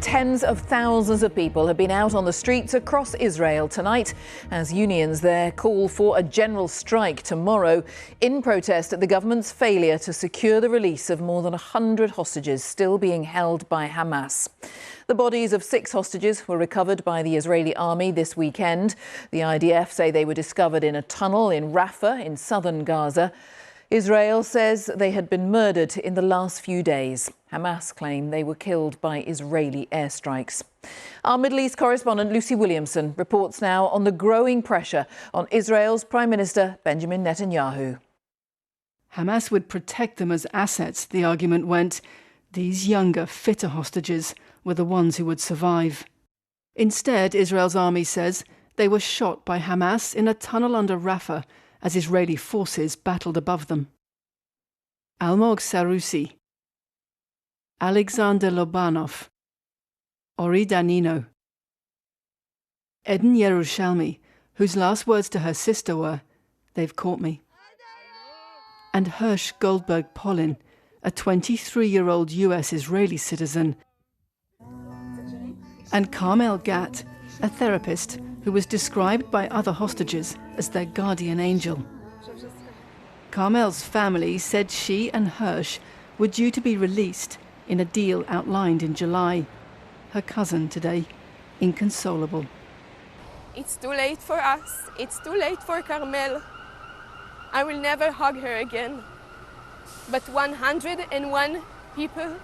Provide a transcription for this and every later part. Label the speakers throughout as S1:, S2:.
S1: Tens of thousands of people have been out on the streets across Israel tonight as unions there call for a general strike tomorrow in protest at the government's failure to secure the release of more than 100 hostages still being held by Hamas. The bodies of 6 hostages were recovered by the Israeli army this weekend. The IDF say they were discovered in a tunnel in Rafah in southern Gaza. Israel says they had been murdered in the last few days. Hamas claim they were killed by Israeli airstrikes. Our Middle East correspondent Lucy Williamson reports now on the growing pressure on Israel's Prime Minister Benjamin Netanyahu.
S2: Hamas would protect them as assets, the argument went. These younger, fitter hostages were the ones who would survive. Instead, Israel's army says they were shot by Hamas in a tunnel under Rafah as Israeli forces battled above them. Almog Sarusi, Alexander Lobanov, Ori Danino, Eden Yerushalmi, whose last words to her sister were, "They've caught me," and Hersh Goldberg-Polin, a 23-year-old US-Israeli citizen, and Carmel Gat, a therapist who was described by other hostages as their guardian angel. Carmel's family said she and Hersh were due to be released in a deal outlined in July. Her cousin today, inconsolable.
S3: It's too late for us. It's too late for Carmel. I will never hug her again. But 101 people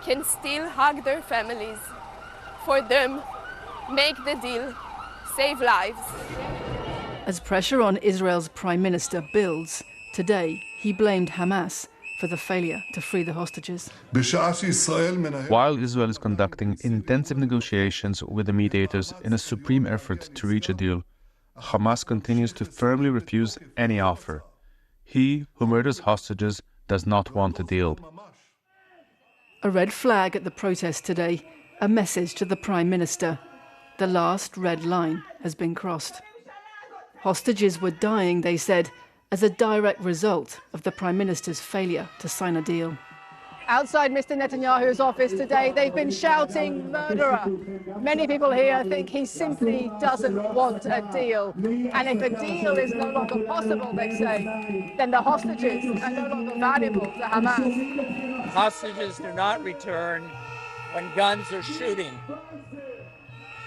S3: can still hug their families. For them, make the deal. Save lives.
S2: As pressure on Israel's Prime Minister builds, today he blamed Hamas for the failure to free the hostages.
S4: While Israel is conducting intensive negotiations with the mediators in a supreme effort to reach a deal, Hamas continues to firmly refuse any offer. He who murders hostages does not want a deal.
S2: A red flag at the protest today, a message to the Prime Minister. The last red line has been crossed. Hostages were dying, they said, as a direct result of the Prime Minister's failure to sign a deal.
S5: Outside Mr. Netanyahu's office today, they've been shouting murderer. Many people here think he simply doesn't want a deal. And if a deal is no longer possible, they say, then the hostages are no longer valuable to Hamas.
S6: Hostages do not return when guns are shooting.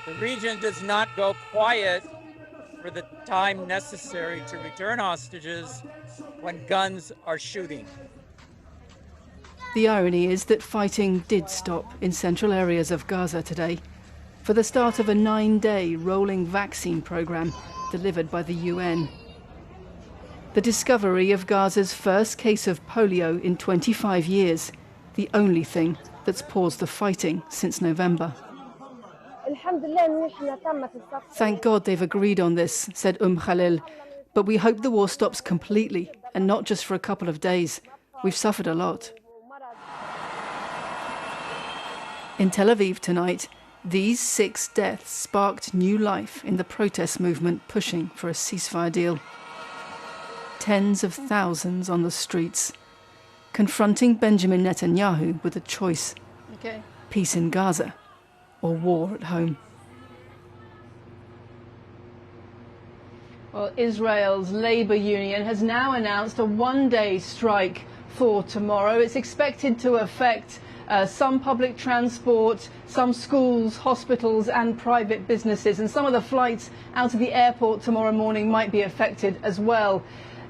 S6: The region does not go quiet for the time necessary to return hostages when guns are shooting.
S2: The irony is that fighting did stop in central areas of Gaza today for the start of a 9-day rolling vaccine program delivered by the UN. The discovery of Gaza's first case of polio in 25 years, the only thing that's paused the fighting since November. Thank God they've agreed on this, said Khalil, but we hope the war stops completely and not just for a couple of days. We've suffered a lot. In Tel Aviv tonight, these 6 deaths sparked new life in the protest movement pushing for a ceasefire deal. Tens of thousands on the streets, confronting Benjamin Netanyahu with a choice. Peace in Gaza or war at home.
S7: Well, Israel's labor union has now announced a 1-day strike for tomorrow. It's expected to affect some public transport, some schools, hospitals and private businesses, and some of the flights out of the airport tomorrow morning might be affected as well.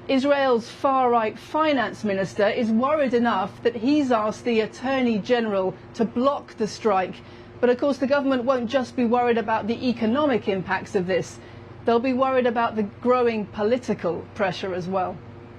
S7: Israel's far-right finance minister is worried enough that he's asked the Attorney General to block the strike. But of course the government won't just be worried about the economic impacts of this. They'll be worried about the growing political pressure as well.